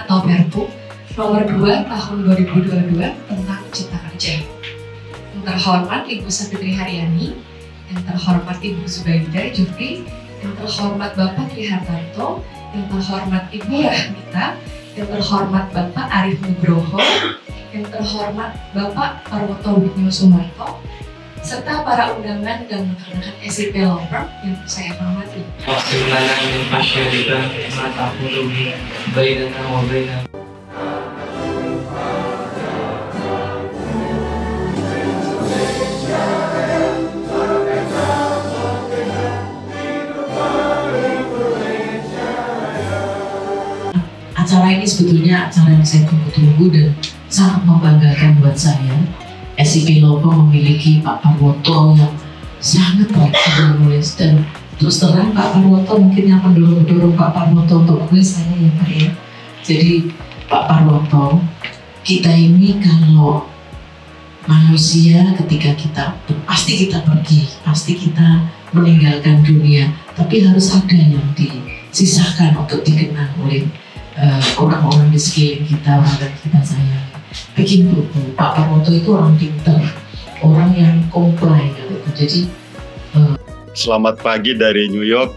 atau Perpu nomor 2 tahun 2022 tentang Cipta Kerja. Yang terhormat Ibu Savitri Haryani, yang terhormat Ibu Zubaida Jufri, yang terhormat Bapak Tri Hartanto, yang terhormat Ibu Rahmita, yang terhormat Bapak Arif Nugroho, yang terhormat Bapak Parwoto Widyo Sumarto, serta para undangan dan rekan-rekan SIP Law Firm yang saya hormati. Acara ini sebetulnya acara yang saya tunggu-tunggu dan sangat membanggakan buat saya. SIP Law Firm memiliki Pak Parwoto yang sangat baik menulis, dan terus terang Pak Parwoto mungkin yang mendorong Pak Parwoto untuk menulis saya ya Pak ya. Jadi Pak Parwoto, kita ini kalau manusia ketika kita pasti kita pergi, pasti kita meninggalkan dunia, tapi harus ada yang disisakan untuk dikenang oleh orang-orang di sekeliling kita, orang kita sayang. Begitu Pak Parwoto itu orang pintar, orang yang comply gitu. Jadi selamat pagi dari New York.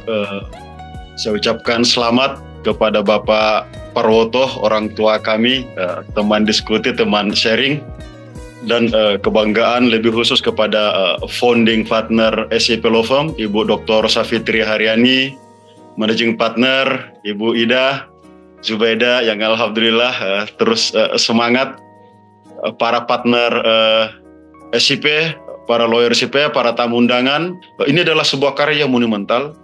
Saya ucapkan selamat kepada Bapak Parwoto, orang tua kami, teman diskusi, teman sharing, dan kebanggaan lebih khusus kepada founding partner SIP Law Firm, Ibu Dr. Savitri Haryani, managing partner Ibu Ida Zubaida yang alhamdulillah terus semangat, para partner SIP, para lawyer SIP, para tamu undangan. Ini adalah sebuah karya monumental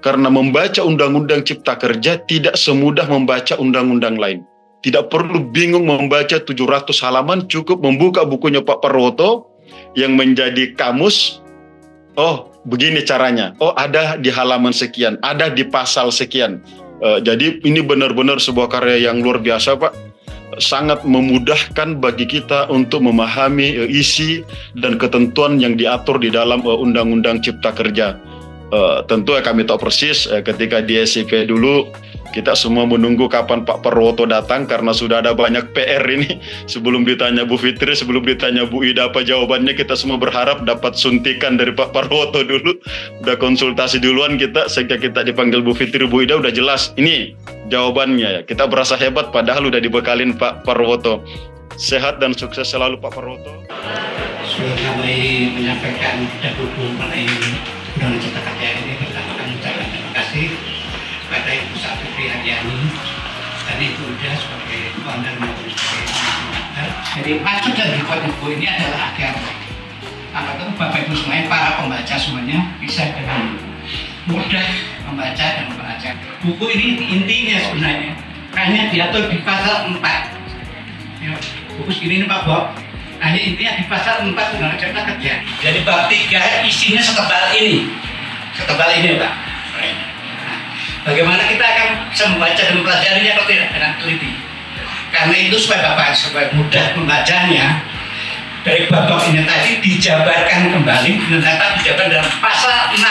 karena membaca Undang-Undang Cipta Kerja tidak semudah membaca undang-undang lain. Tidak perlu bingung membaca 700 halaman, cukup membuka bukunya Pak Parwoto yang menjadi kamus. Oh, begini caranya. Oh, ada di halaman sekian, ada di pasal sekian. Jadi ini benar-benar sebuah karya yang luar biasa Pak, sangat memudahkan bagi kita untuk memahami isi dan ketentuan yang diatur di dalam Undang-Undang Cipta Kerja. Tentu kami tahu persis ketika di SIP dulu kita semua menunggu kapan Pak Parwoto datang karena sudah ada banyak PR ini. Sebelum ditanya Bu Fitri, sebelum ditanya Bu Ida apa jawabannya, kita semua berharap dapat suntikan dari Pak Parwoto dulu. Udah konsultasi duluan kita, sehingga kita dipanggil Bu Fitri, Bu Ida udah jelas ini jawabannya ya. Kita berasa hebat padahal udah dibekalin Pak Parwoto. Sehat dan sukses selalu Pak Parwoto. Sudah kami menyampaikan dahulu mengenai Undang-Undang Cipta Kerja ini, pertama kami ucapkan terima kasih pada Ibu Savitri Haryani dan Ibu Ida sebagai founder maupun sebagai partner. Jadi maksud dari buku ini adalah agar Bapak Ibu semuanya, para pembaca semuanya bisa dengan mudah membaca dan membaca. Buku ini intinya sebenarnya hanya diatur di pasal 4. Ya, buku segini ini Pak Bob, hanya intinya di pasal 4 Undang-Undang Cipta Kerja. Jadi bab 3 isinya setebal ini Pak. Bagaimana kita akan bisa membaca dan mempelajarinya kalau tidak dengan teliti? Karena itu supaya mudah membacanya, dari bab ini tadi dijabarkan kembali, ternyata dijabarkan dalam pasal 6.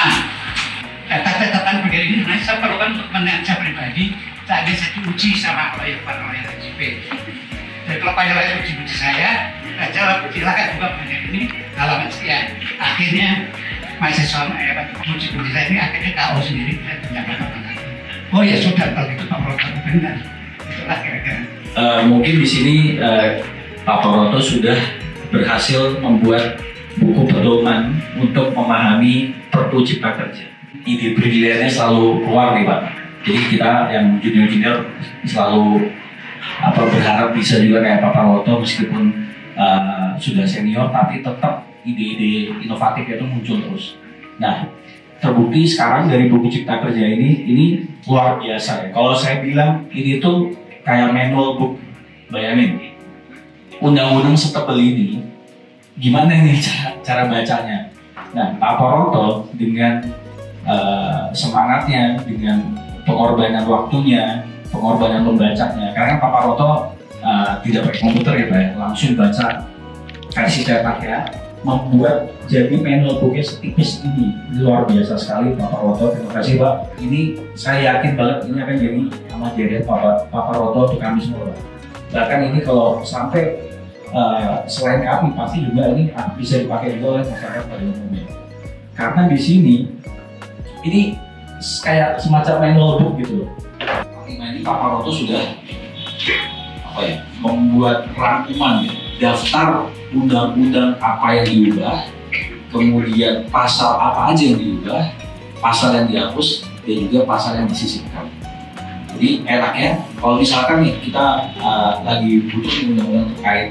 Catatan begini ini sebenarnya saya perlukan untuk menanya pribadi. Tadi saya diuji sama para lawyer SIP. Dari kalau para lawyer uji saya jawab silakan buka buku ini halaman sekian. Akhirnya mahasiswa uji saya ini akhirnya KO sendiri dan menyampaikan. Oh ya sudah, kalau itu Pak Parwoto benar. Itulah kira-kira. Mungkin di sini Pak Parwoto sudah berhasil membuat buku pedoman untuk memahami Perpu Cipta Kerja. Ide briliannya selalu keluar nih Pak. Jadi kita yang junior-junior selalu berharap bisa juga kayak Pak Parwoto, meskipun sudah senior tapi tetap ide-ide inovatif itu muncul terus. Nah, terbukti sekarang dari buku Cipta Kerja ini luar biasa ya. Kalau saya bilang ini tuh kayak manual book, bayangin undang-undang setebal ini, gimana nih cara bacanya? Nah, Pak Parwoto dengan semangatnya, dengan pengorbanan waktunya, pengorbanan membacanya, karena Pak Parwoto tidak pakai komputer ya Pak, langsung baca versi cetak ya, membuat jadi manual booknya setipis ini. Luar biasa sekali Pak Parwoto, terima kasih Pak. Ini saya yakin banget ini akan jadi sama Jared Pak Paroto untuk kami semua. Bahkan ini kalau sampai selain kami pasti juga ini bisa dipakai juga oleh masyarakat pada umumnya. Karena di sini ini kayak semacam main logbook gitu loh. Ini Pak Paroto sudah membuat rangkuman daftar undang-undang apa yang diubah, kemudian pasal apa aja yang diubah, pasal yang dihapus, dan juga pasal yang disisipkan. Jadi enaknya kalau misalkan nih kita lagi butuh undang-undang terkait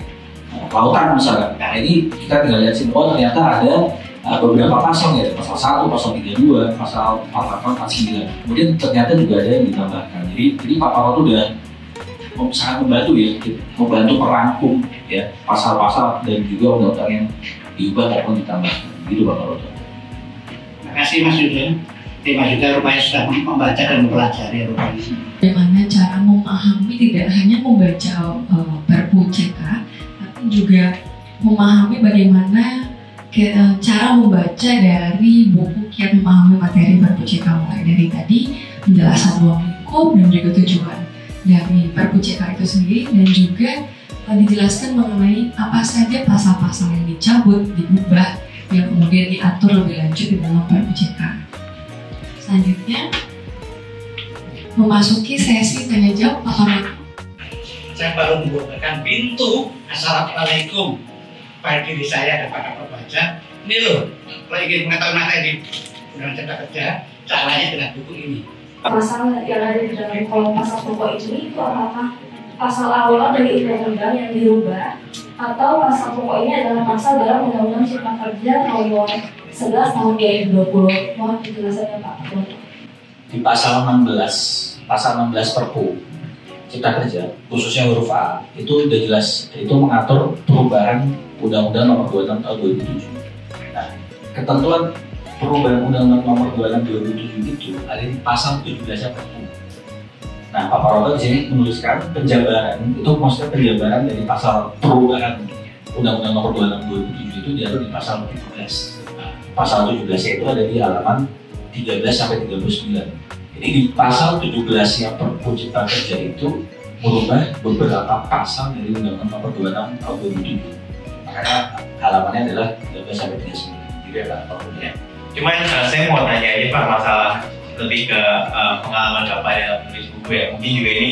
lautan misalkan, nah ini kita tinggal lihat sini, oh ternyata ada beberapa pasal ya, pasal 1, pasal 32, pasal 48, 49. Kemudian ternyata juga ada yang ditambahkan. Jadi Pak Paroto udah sangat membantu ya, membantu merangkum ya pasal-pasal dan juga undang-undang yang diubah maupun ditambahkan. Gitu Pak Paroto. Terima kasih Mas Yudin. Terima juga rupanya sudah membaca dan mempelajari rupanya. Bagaimana cara memahami tidak hanya membaca Perpu CK, tapi juga memahami bagaimana cara membaca dari buku Kiat Memahami Materi Perpu CK, mulai dari tadi penjelasan ruang lingkup dan juga tujuan dari Perpu CK itu sendiri, dan juga dijelaskan mengenai apa saja pasal-pasal yang dicabut, diubah, yang kemudian diatur lebih lanjut di dalam Perpu CK. Selanjutnya memasuki sesi tanya jawab Pak Paroto. Saya baru membukakan pintu Assalamualaikum pada diri saya dan para pembaca. Ini loh, kalau ingin mengetahui materi Undang-Undang Cipta Kerja, caranya dengan buku ini. Pasal yang ada di dalam kolom pasal pokok ini itu apakah pasal awal dari undang-undang yang dirubah, atau pasal pokok ini adalah pasal dalam Undang-Undang Cipta Kerja nomor 11 tahun 2020? Mohon penjelasannya Pak Paroto. Di pasal 16 Perpu Cipta Kerja, khususnya huruf A, itu udah jelas, itu mengatur perubahan Undang-Undang Nomor 26 Tahun 2007. Nah, ketentuan perubahan Undang-Undang Nomor 26 2007 itu ada di pasal 17-nya Perpu. Nah, Pak Paroto di sini menuliskan penjabaran, itu maksudnya penjabaran dari pasal perubahan Undang-Undang Nomor 26 2007 itu diatur di pasal 17. Nah, pasal 17-nya itu ada di halaman 13 sampai 39. Jadi di pasal 17-nya Perpu Cipta Kerja itu merubah beberapa pasal dari Undang-Undang Nomor 26 Tahun 2007. Makanya halamannya adalah 13 sampai 39. Jadi ada Pak. Cuman saya mau tanya aja Pak, masalah lebih ke pengalaman Bapak dalam menulis buku ya. Mungkin juga ini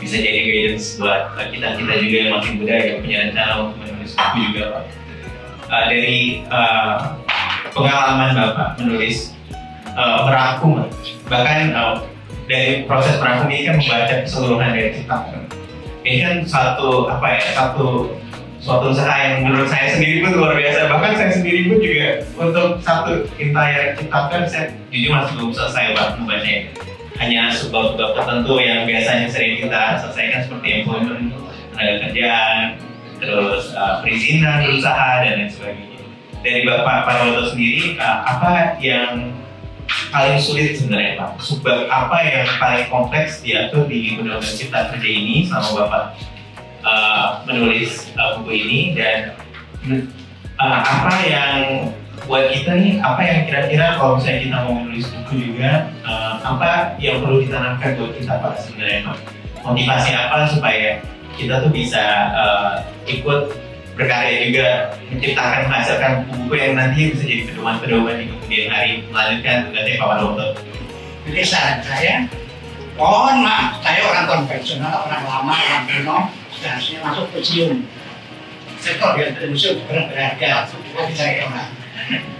bisa jadi guidance buat kita juga yang masih muda yang punya rencana untuk menulis buku juga Pak. Dari pengalaman Bapak menulis merangkum, bahkan dari proses merangkum ini kan membaca keseluruhan dari ciptaan. Ini kan suatu usaha yang menurut saya sendiri pun luar biasa. Bahkan saya sendiri pun juga untuk satu tinta yang diciptakan saya jujur masih belum selesai Pak membacanya. Hanya sebuah tertentu yang biasanya sering kita selesaikan seperti employment, tenaga kerjaan, terus perizinan berusaha dan lain sebagainya. Dari Bapak Paroto sendiri, apa yang paling sulit sebenarnya Pak? Sebab apa yang paling kompleks diatur di Undang-Undang Cipta Kerja ini selama Bapak menulis buku ini, dan apa yang buat kita nih, apa yang kira-kira kalau misalnya kita mau menulis buku juga, apa yang perlu ditanamkan buat kita Pak sebenarnya Pak? Motivasi apa supaya kita tuh bisa ikut berkarya juga, menciptakan, menghasilkan buku yang nanti bisa jadi pedoman-pedoman di kemudian hari melanjutkan tugasnya Pak Paroto. Jadi saran saya, mohon maaf, saya orang konvensional, orang lama, orang kuno, seharusnya masuk museum. Sektor yang museum berharga, tapi saya kena.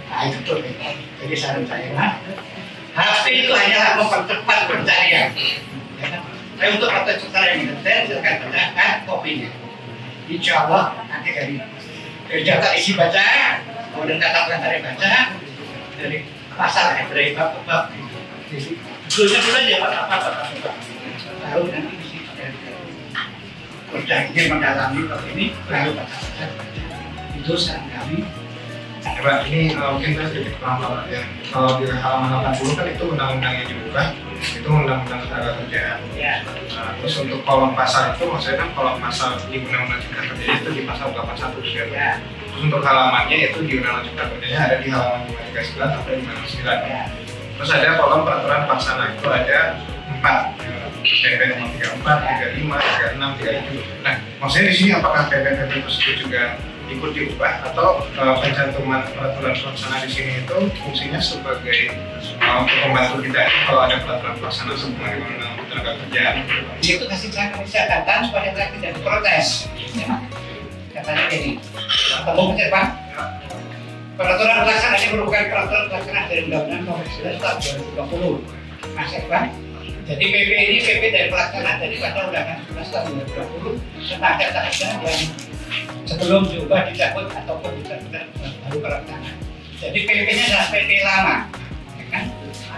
Nah itu tuh. Jadi saran saya, HP itu hanyalah mempercepat pencarian. Saya untuk pencarian yang detail, silakan baca kopinya. Insya Allah nanti dari data isi baca, kemudian data pelajari baca, dari pasal dari bab-bab, judulnya dulu aja apa-apa, lalu nanti isi dari kerja ingin mendalami bab ini, lalu baca. Itu saran kami. Coba ini mungkin saya sedikit paham ya. Kalau di halaman 80 kan itu undang-undang yang diubah, itu undang-undang tenaga kerjaan. Ya. Terus untuk kolom pasal itu, maksudnya kan kolom pasal di undang-undang Cipta Kerja itu di pasal 81 ya. Terus untuk halamannya itu di undang-undang Cipta Kerjanya ada di halaman 539 sampai 569. Terus ada kolom peraturan pelaksana itu ada 4. PP nomor 34, 35, 36, 37. Nah, maksudnya di sini apakah PP-PP tersebut juga ikut diubah atau pencantuman peraturan pelaksana di sini itu fungsinya sebagai untuk membantu kita kalau ada peraturan pelaksana sebenarnya dengan tenaga kerjaan. Itu kasih catatan supaya kita tidak diprotes. Ya. Katanya jadi ketemu betul Pak. Peraturan pelaksana ini merupakan peraturan pelaksana dari Undang-Undang Nomor 11 Tahun 2020. Masih Pak. Jadi PP ini PP dari pelaksana daripada Undang-Undang 11 Tahun 2020 tentang data kerja yang sebelum diubah dicabut ataupun dicabut baru pelaksana. Jadi PP-nya adalah PP lama, ya kan?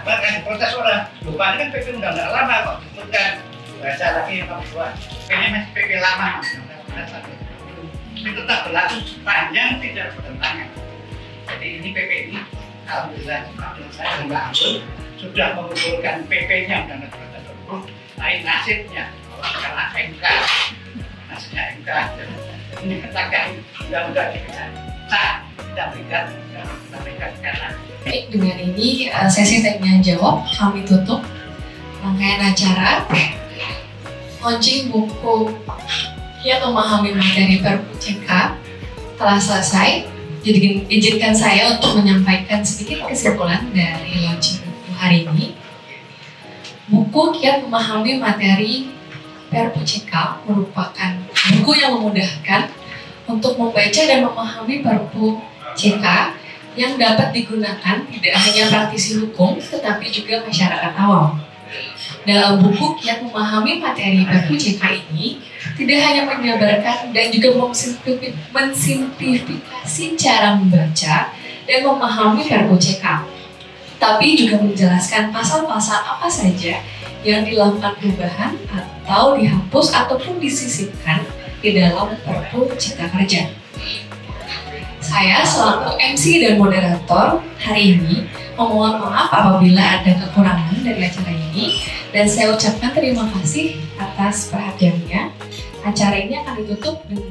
Apa kan protes orang? Lupa ini kan PP undang-undang lama kok disebutkan. Baca lagi yang nomor 2. PP-nya masih PP lama, ini tetap berlaku sepanjang tidak bertentangan. Jadi ini PP ini alhamdulillah saya dan Mbak Ambul sudah mengumpulkan PP-nya undang-undang 2020. Lain nasibnya karena MK, nasibnya MK. Ini katakan undang-undang diberikan sah, tidak berikan karena. Baik, dengan ini sesi tanya jawab kami tutup rangkaian acara launching buku Kiat Memahami Materi Perpu CK telah selesai. Jadi izinkan saya untuk menyampaikan sedikit kesimpulan dari launching buku hari ini. Buku Kiat Memahami Materi Perpu CK merupakan buku yang memudahkan untuk membaca dan memahami Perpu CK yang dapat digunakan tidak hanya praktisi hukum tetapi juga masyarakat awam. Dalam buku Kiat Memahami Materi Perpu CK ini tidak hanya menjabarkan dan juga mensimplifikasi cara membaca dan memahami Perpu CK, tapi juga menjelaskan pasal-pasal apa saja yang dilakukan perubahan atau dihapus ataupun disisipkan di dalam Perpu Cipta Kerja. Saya selaku MC dan moderator hari ini memohon maaf apabila ada kekurangan dari acara ini dan saya ucapkan terima kasih atas perhatiannya. Acara ini akan ditutup dengan